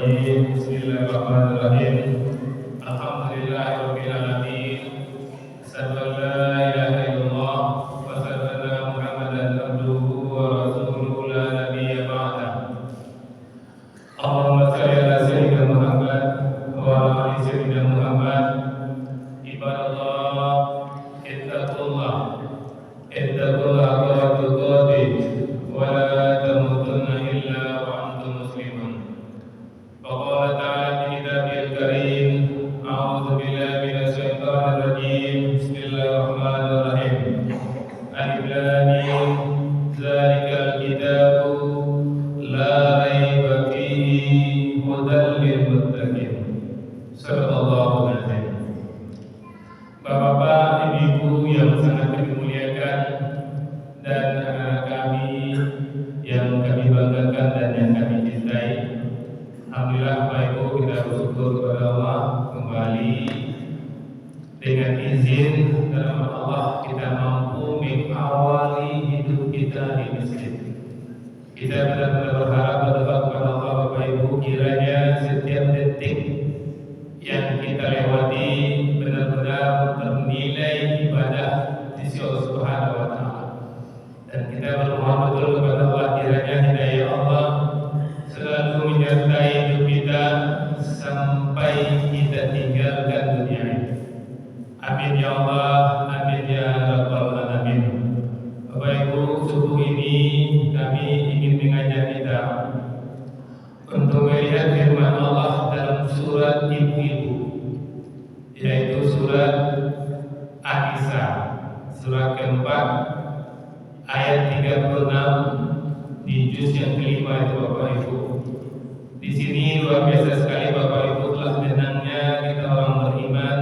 Bismillahirrahmanirrahim. Bismillahirrahmanirrahim. Alhamdulillahirabbil alamin. Asyhadu an la ilaha illallah wa asyhadu anna Muhammadan abduhu wa rasuluhu la nabiyya ba'dah. Allahumma shalli ala sayyidina Muhammad wa ala ali sayyidina Muhammad. Ibadallah, ittaqullah haqqa tuqatih wa la tamutunna illa wa antum muslimun. Faqala ta'ala fi kitabihil karim, a'udzu billahi minasy syaithanir rajim. Bismillahirrahmanirrahim. Alif lam mim, dzalikal kitabu la raiba fihi hudan lil muttaqin. Sallallahu alaihi wasallam. Bapak-bapak, ibu-ibu yang sangat kami muliakan, dan anak-anak kami yang kami banggakan dan yang kami cintai, alhamdulillah Bapak Ibu, kita bersyukur kepada Allah kembali dengan izin dalam Allah kita mampu mengawali hidup kita di masjid. Kita benar-benar berharap berdoa kepada Allah Bapak Ibu, kiranya setiap detik yang kita lewati benar-benar bernilai ibadah di sisi Allah Subhanahu wa taala. Dan kita berdoa betul kepada Allah, kiranya hidayah Allah selalu menyertai hidup kita sampai kita tinggalkan dunia ini. Amin ya Allah, amin ya rabbal alamin. Bapak Ibu, subuh ini kami ingin mengajak kita untuk melihat firman Allah dalam surat ibu-ibu, yaitu surat An-Nisa, surat keempat ayat 36 di juz yang kelima itu Bapak Ibu. Di sini luar biasa sekali Bapak Ibu, telah tenangnya kita orang beriman,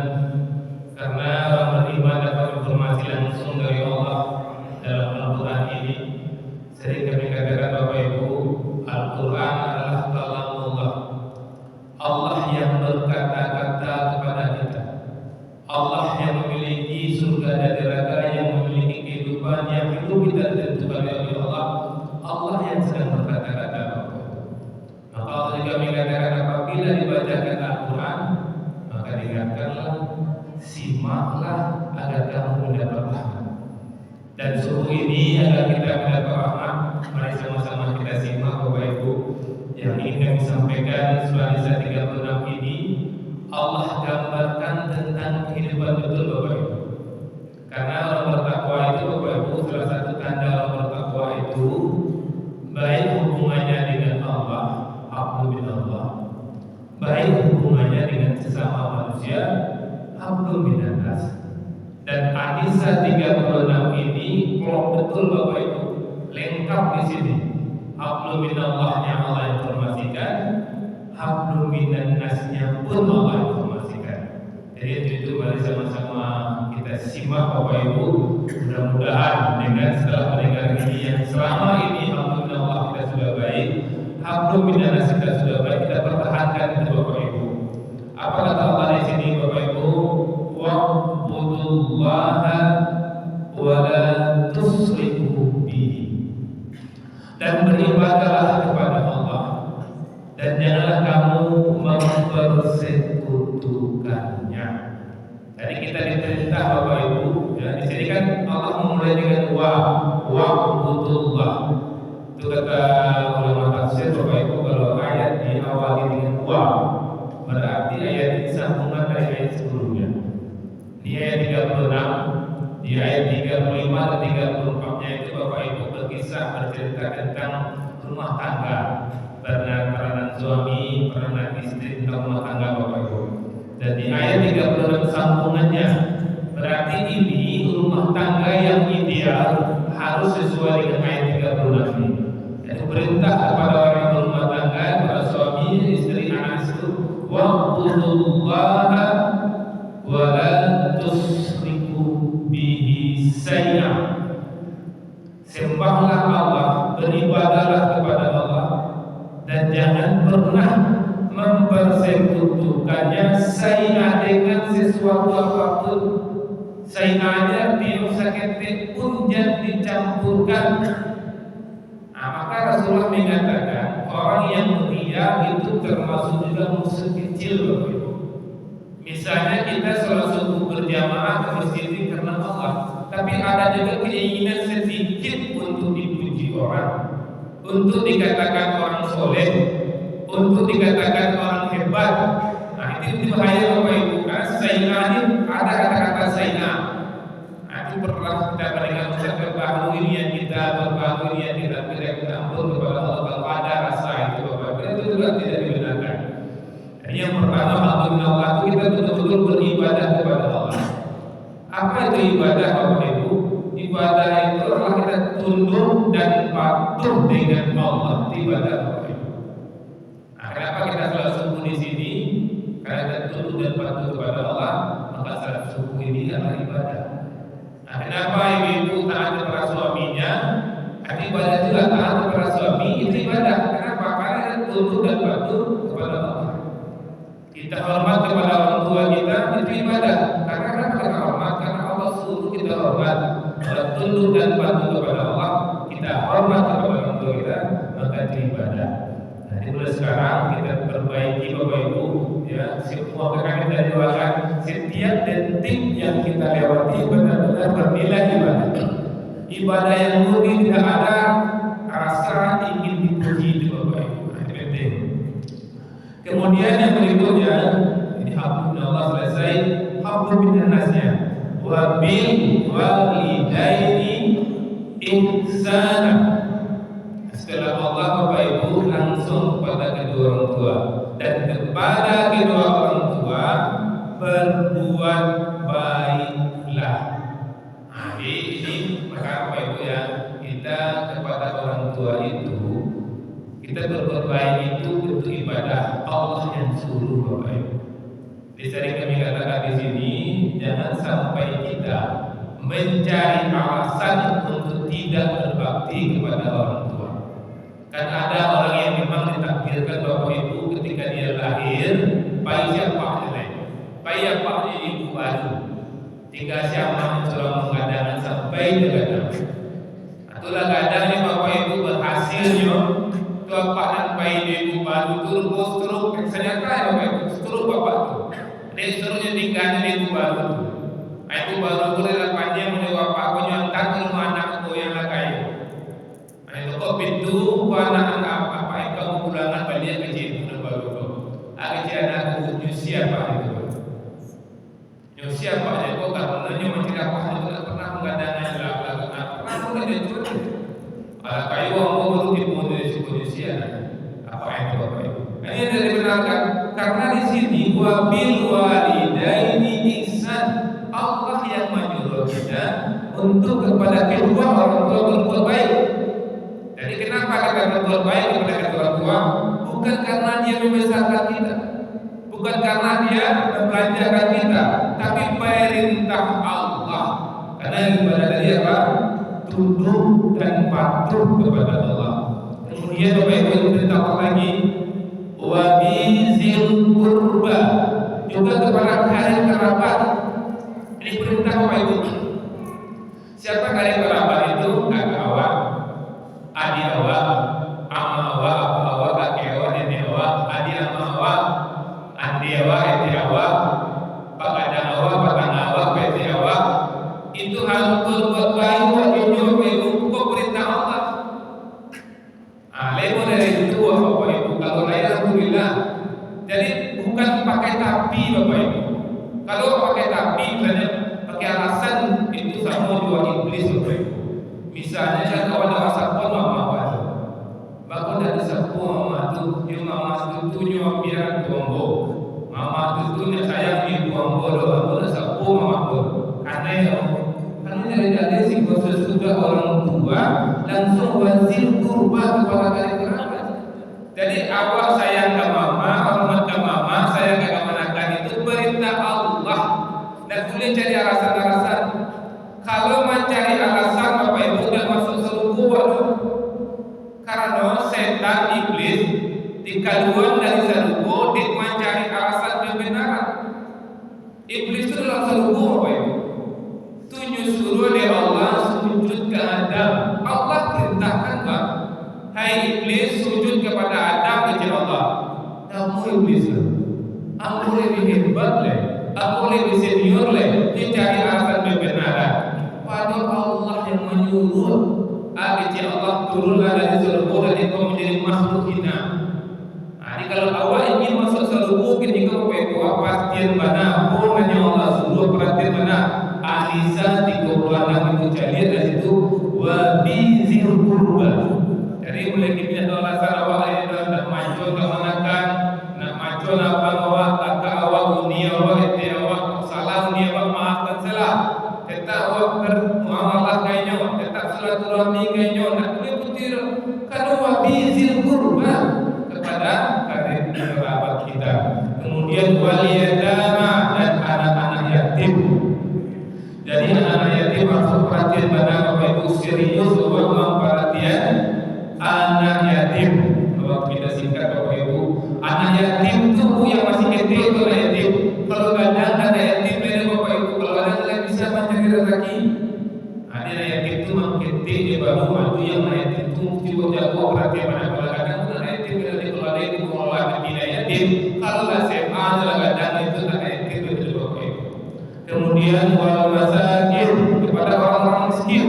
karena orang beriman dapat informasi langsung dari Allah dalam Al-Quran ini. Sering kami katakan Bapak Ibu, Al-Quran adalah kalamullah, Allah yang berkata-kata kepada kita, Allah yang memiliki surga dan neraka, yang memiliki kehidupan yang hidup kita ditentukan oleh Allah, Allah yang sedang berkata-kata. Maka Allah juga mengatakan, apabila dibacakan Al-Quran, maka dengarkanlah, simaklah agar kamu mendapat rahmat. Dan subuh ini agar kita mendapat rahmat, mari sama-sama kita simak Bapak Ibu yang ingin kami sampaikan. Surah An-Nisa 36 ini Allah gambarkan tentang kehidupan betul Bapak Ibu. Karena orang bertakwa itu Bapak Ibu, salah satu tanda orang bertakwa itu baik hubungannya dengan Allah, hablum minallah, baik hubungannya dengan sesama manusia, hablum minannas. Dan An-Nisa 36 ini klop betul Bapak Ibu, lengkap di sini. Hablum minallahnya Allah informasikan, hablum minannasnya pun Allah informasikan. Jadi itu mari sama-sama kita simak Bapak Ibu. Mudah-mudahan dengan setelah mendengar ini yang selama ini hablum minallah kita sudah baik, hablum minannas kita sudah baik, kita pertahankan itu Bapak Ibu. Apa kata Allah di sini Bapak Ibu? Wa'budullaha wa la tusriku bihi. Dan beribadahlah kepada Allah, dan janganlah kamu mempersekutukannya. Jadi kita diperintah Bapak Ibu, ya, di sini kan Allah memulai dengan wa'budullah. Itu kata ulama tafsir Bapak Ibu, kalau ayat diawali dengan berarti ayat ini sambungan dari ayat sebelumnya. Di ayat 36, di ayat 35 dan 34-nya itu Bapak Ibu berkisah bercerita tentang rumah tangga, peranan suami, peranan istri tentang rumah tangga Bapak Ibu. Dan di ayat 36 sambungannya, berarti ini rumah tangga yang ideal harus sesuai dengan ayat 36 ini. Yaitu perintah kepada orang berumah tangga, para suami, istri, anak itu, wa'budullaha wa la tusriku bihi syai'a. Sembahlah Allah, beribadahlah kepada Allah, dan jangan pernah mempersekutukannya syai'a dengan sesuatu apapun. Syai'anya biusakete pun jangan dicampurkan. Nah, maka Rasulullah mengatakan orang yang manusia itu termasuk juga musuh kecil Bapak Ibu. Misalnya kita sholat subuh berjamaah ke masjid ini karena Allah, tapi ada juga keinginan sedikit untuk dipuji orang, untuk dikatakan orang soleh, untuk dikatakan orang hebat. Nah itu bahaya Bapak Ibu. Karena saingan ini ada kata-kata saingan. Nah itu pernah kita mendengar Ustaz berbahagia niat kita, berbahagia niat kita ampun kepada Allah kalau ada rasa itu Bapak Ibu. Itu juga tidak dibenarkan. Yang pertama, alhamdulillah itu kita betul-betul beribadah kepada Allah. Apa itu ibadah Bapak Ibu? Ibadah itu adalah kita tunduk dan patuh dengan Allah. Ibadah Bapak Ibu. Nah, kenapa kita salat subuh di sini? Karena kita tunduk dan patuh kepada Allah, maka salat subuh ini adalah ibadah. Nah, kenapa ibu taat kepada suaminya? Arti ibadah juga taat kepada suami itu ibadah. Kenapa? Karena kita tunduk dan patuh kepada Allah. Kita hormat kepada orang tua kita itu ibadah. Karena kenapa kita hormat? Karena Allah suruh kita hormat. Kalau tunduk dan patuh kepada Allah, kita hormat kepada orang tua kita, maka itu ibadah. Jadi mulai sekarang kita perbaiki Bapak Ibu, ya semua akan kita doakan setiap detik yang kita lewati benar-benar bernilai ibadah. Ibadah yang murni tidak ada rasa ingin dipuji itu Bapak Ibu. Itu penting. Kemudian yang berikutnya, ini alhamdulillah selesai, alhamdulillah nasnya. Wa bil walidaini ihsana. Setelah Allah Bapak Ibu langsung kepada kedua orang tua, dan kepada kedua orang tua berbuat baiklah. Nah, ini maka Bapak Ibu ya, kita kepada orang tua itu kita berbuat baik itu untuk ibadah Allah yang suruh Bapak Ibu. Jadi sering kami katakan di sini, jangan sampai kita mencari alasan untuk tidak berbakti kepada orang tua. Kan ada orang yang memang ditakdirkan Bapak Ibu ketika dia lahir, bayi siapa lain, bayi apa ibu baru, tinggal siapa mencoba menggadang sampai digadang. Itulah kadangnya Bapak Ibu berhasilnya. Bapak dan bayi ibu baru turun struk, misalnya kaya Bapak Ibu, struk Bapak tuh. Dia suruhnya tinggalnya di ibu baru tuh. Ibu baru tuh harapannya menjawab Bapak nyontak ke rumah anakku yang kaya. Nah itu kok pintu, anak apa yang kamu pulangan balik kecil itu baru tuh. Kecil anakku nyusi apa itu? Nyusi apa itu? Kok karenanya mencari apa itu tidak pernah menggadangnya belakang, pernah menggadang itu. Kayu orang baru dibunuh dari manusia. Apa yang Bapak Ibu? Ini tidak dibenarkan karena di sini wabil walidaini ihsan. Allah yang menyuruh kita untuk kepada kedua orang tua berbuat baik. Jadi kenapa kita berbuat baik kepada kedua orang tua? Bukan karena dia membesarkan kita, bukan karena dia membelanjakan kita, tapi perintah Allah. Karena yang ibadah tadi apa? Tunduk dan patuh kepada Allah. Kemudian Bapak Ibu perintah lagi wa bizil qurba, juga kepada karib kerabat. Ini perintah Bapak Ibu. Siapa karib kerabat itu? Kakak awak, adik awak, ama awak, apa awak, kakek awak, nenek awak, adik ama awak, andi awak, eti awak, pak kadang awak, patang awak, peti awak. Itu harus berbuat baik untuk perintah Allah. Lewat dari itu Bapak Ibu, kalau lain alhamdulillah. Jadi bukan pakai tapi Bapak Ibu. Kalau pakai tapi misalnya pakai alasan itu sama dua iblis Bapak Ibu. Misalnya kan awal asap pun mama awal. Bapak dari sapu mama tu, yang mama tu nyawa biar tuambo. Mama tu sayang ibu tuambo doa, aku sapu mama tu. Karena dari si khusus juga orang tua langsung wazir kurba kepada karib kerabat. Jadi awak sayang ke mama, hormat ke mama, sayang ke kemenakan itu perintah Allah. Dan boleh cari alasan-alasan. Kalau mencari alasan Bapak Ibu tidak masuk surga, karena setan iblis dikaluan dari surga dia mencari alasan kebenaran. Iblis itu dalam surga Bapak Ibu. Suruh oleh Allah sujud ke Adam. Allah perintahkan Pak, hai iblis iblis sujud kepada Adam kecil Allah. Kamu iblis lah. Aku lebih hebat leh. Aku lebih senior leh. Dia cari alasan kebenaran. Padahal Allah yang menyuruh kecil Allah turunlah dari surga dan engkau menjadi makhluk hina. Jadi kalau awak ingin masuk surga, kita kau pastian mana pun hanya Allah suruh perhatian mana. Anisa 36 itu cari dari situ wabizir kurban. Jadi mulai kita doa sarawak itu nak maju ke manakan, nak maju apa awak tak awak dunia awak itu awak salah dunia awak maafkan salah. Tetap awak bermuamalah kayaknya, tetap silaturahmi kayaknya, nak boleh putir kalau wabizir kurban kepada karib kerabat kita. Kemudian waliyadama dan anak-anak yatim. Jadi anak-anak yatim harus perhatian pada Bapak Ibu serius bahwa perhatian anak yatim. Kalau kita singkat Bapak Ibu, anak yatim itu yang masih kecil itu anak yatim. Kalau kadang anak yatim dari Bapak Ibu, kalau kadang tidak bisa mencari rezeki. Anak yatim itu makin kecil dia baru maju yang anak yatim itu tiba jago perhatian pada kadang anak yatim dari keluarga itu mengelola tidak yatim. Kalau SMA adalah kadang itu anak yatim itu Bapak Ibu. Kemudian wal masakin kepada orang-orang miskin.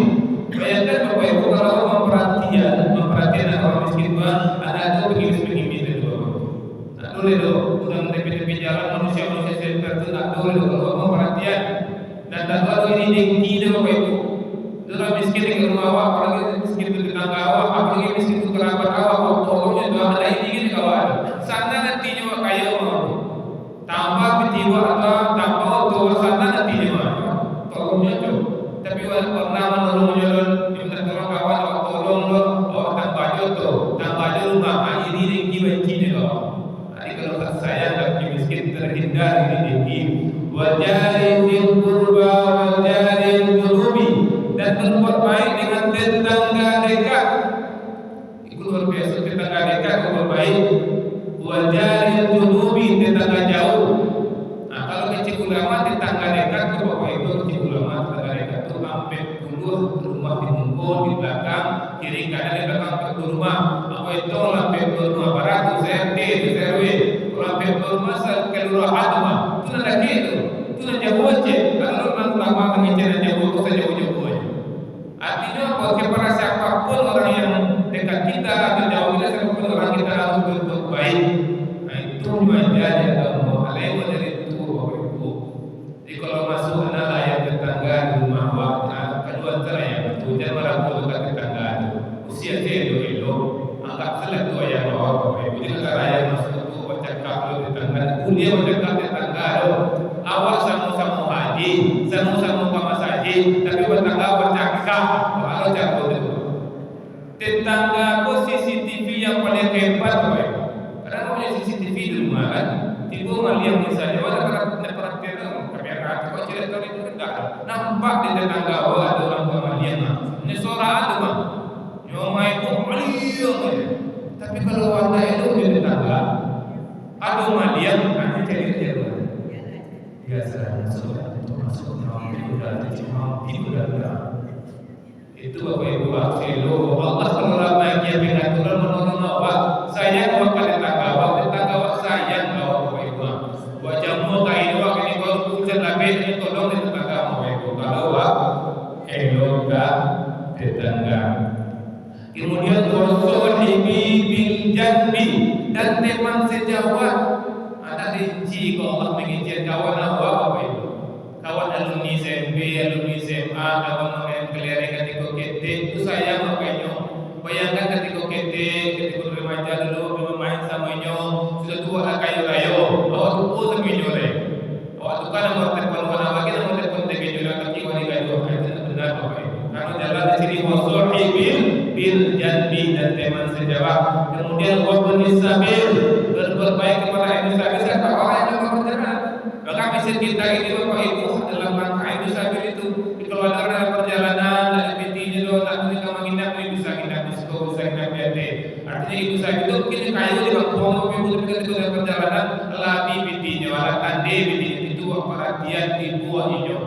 Bayangkan Bapak Ibu kalau memperhatikan orang miskin ada itu begini itu Bapak. Tak boleh dong. Udah tepi-tepi jalan manusia-manusia seperti itu tak boleh dong kalau memperhatian. Dan tak tahu ini dengki deh Bapak Ibu. Orang miskin di rumah awak, apalagi miskin di tetangga awak, apalagi miskin di kerabat awak, tolongnya doa ada ini kawan. Sana nantinya awak kaya mau. Tambah petiwa atau tambah untuk sana nantinya awak. Tolongnya tu. Tapi awak pernah menolong jalan, minta tolong kawan, awak tolong lo, awak tambah jodoh, tambah rumah. Ini dengki benci deh kawan. Jadi kalau tak sayang tapi miskin terhindar ini dengki. Wajari fil qurba wajari junubi. Dan berbuat baik dengan tetangga dekat. Itu luar biasa, tetangga dekat berbuat baik. Wajari junubi tetangga jauh. Nah kalau kecil ulama tetangga dekat itu Bapak Ibu kecil ulama tetangga dekat itu hampir 10 rumah di mumpul di belakang kiri kanan di belakang ke rumah. Apa itu hampir rumah barat itu RT itu RW. Hampir rumah kelurahan rumah. Itu nanti itu jauh aja. Kalau orang lama mengejar jauh itu jauh-jauh aja. Artinya bahwa kepada siapapun orang yang dekat kita atau jauh kita siapapun orang kita harus berbuat baik. Nah itu menjadi agama alaihi dari itu Bapak Ibu. Jadi kalau masuk adalah yang tetangga di rumah awak, kedua antara yang itu jangan meragukan dekat tetangga itu. Usia elo, anggap salah dua yang awak Bapak Ibu. Jadi kalau yang masuk itu bercakap lo tetangga, kuliah bercakap tetangga lo. Awak sama-sama haji, sama-sama ke masjid, tapi tetangga bercakap. Kalau jatuh itu tetangga aku CCTV yang paling hebat Bapak Ibu. Karena aku punya CCTV di rumah kan. Tiba maliang misalnya, ada perhatian kamera kau cerita itu enggak nampak di tetangga ada orang tua maliang. Ini suara ada bang. Nyoma itu maliang. Tapi kalau warna itu di tetangga ada maliang, nanti cari-cari. Biasa masuk itu Bapak Ibu aksilu Allah kalau bahagia pengaturan menolong awak sayang awak pada tetangga awak sayang awak Bapak Ibu wajahmu kain awak ini kalau hujan labih ini tolong di tetangga Bapak Ibu kalau awak eloga tetangga. Kemudian wasohibi bil janbi dan teman sejawat. Ada rinci kalau Allah mengizinkan kawan awak Bapak Ibu. Kawan alumni SMP, alumni SMA, kawan main kelereng ketika KT itu sayang makanya. Bayangkan ketika KT, ketika remaja dulu bermain samanya, sudah tua ada kayu rayo, awak tuh sama nyore. Awak tuh kan nomor telepon mana lagi nomor telepon TG juga kaki wali kayu. Itu benar Bapak Ibu. Karena jalan di sini wasohibil bil janbi dan teman sejawat. Kemudian wabnis sabil berbuat baik kepada Ibu sabil siapa orang yang berjalan. Maka misi kita ini Bapak Ibu dalam rangka Ibu sabil itu dikeluarkan dalam perjalanan dari PT itu tak boleh kamu nginap bisa nginap di situ bisa nginap PT. Artinya Ibu sabil itu mungkin kayu di bangkuan Bapak Ibu ketika itu dalam perjalanan labi PT-nya wala tande PT itu perhatian Ibu ahinya.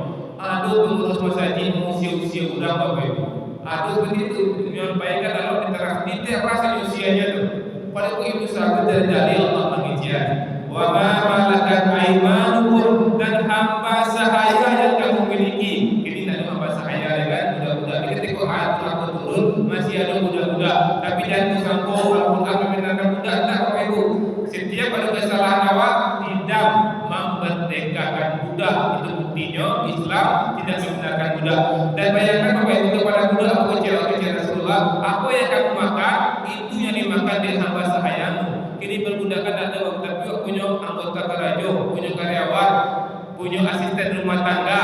Aduh pengurus masjid usia-usia udah Bapak Ibu. Ada seperti itu menyampaikan dalam interaksi di tiap rasa usianya tuh. Pada itu sahabat dari Allah mengizinkan. Wa ma malakat aimanukum, dan hamba sahaya yang kamu miliki. Ini tidak hamba sahaya kan budak-budak. Ini ketika ayat aku turun masih ada budak-budak. Tapi jangan sangko Al-Qur'an membenarkan budak tak Bapak Ibu. Setiap ada kesalahan awak tidak memerdekakan budak, itu buktinya Islam tidak membenarkan budak. Dan bayangkan Bapak Ibu kepada budak atau kecil Rasulullah, apa yang kamu makan itu yang dimakan dari hamba sahayamu. Kini perbudakan ada tapi punya anggota kerajaan, punya karyawan, punya asisten rumah tangga.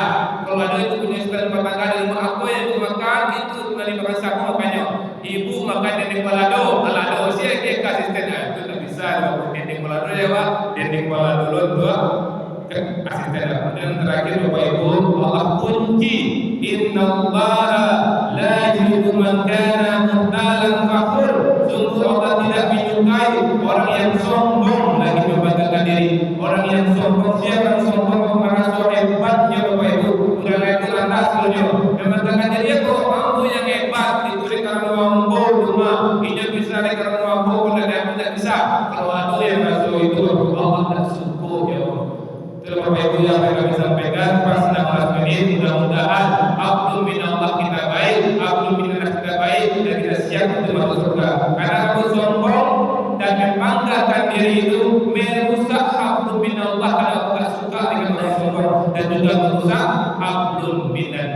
Kalau ada itu punya asisten rumah tangga di rumah, apa yang ibu makan itu dari makan sapu makanya. Ibu makan dendeng balado, saya dia asistennya itu tak bisa. Dendeng balado ya Pak, dendeng balado dulu asisten. Dan terakhir Bapak Ibu, Allah kunci innallaha la yuhibbu man kana muhtalan fakhur. Sungguh Allah tidak menyukai orang yang sombong lagi membanggakan diri. Orang yang sombong, siapa yang sombong merasa hebatnya Bapak Ibu, udah itu lantas seluruhnya membanggakan diri. Kok mampu yang hebat itu karena mampu cuma ini bisa karena mampu karena tidak bisa. Kalau ada yang masuk itu Allah tak suka ya. Bapak Ibu yang kami sampaikan pas 16 menit, mudah-mudahan abdul minallah kita baik, abdul minallah kita baik, dan kita siap untuk masuk surga. Karena kamu sombong dan membanggakan diri itu merusak abdul minallah, kalau tidak suka dengan orang sombong, dan juga merusak abdul minallah.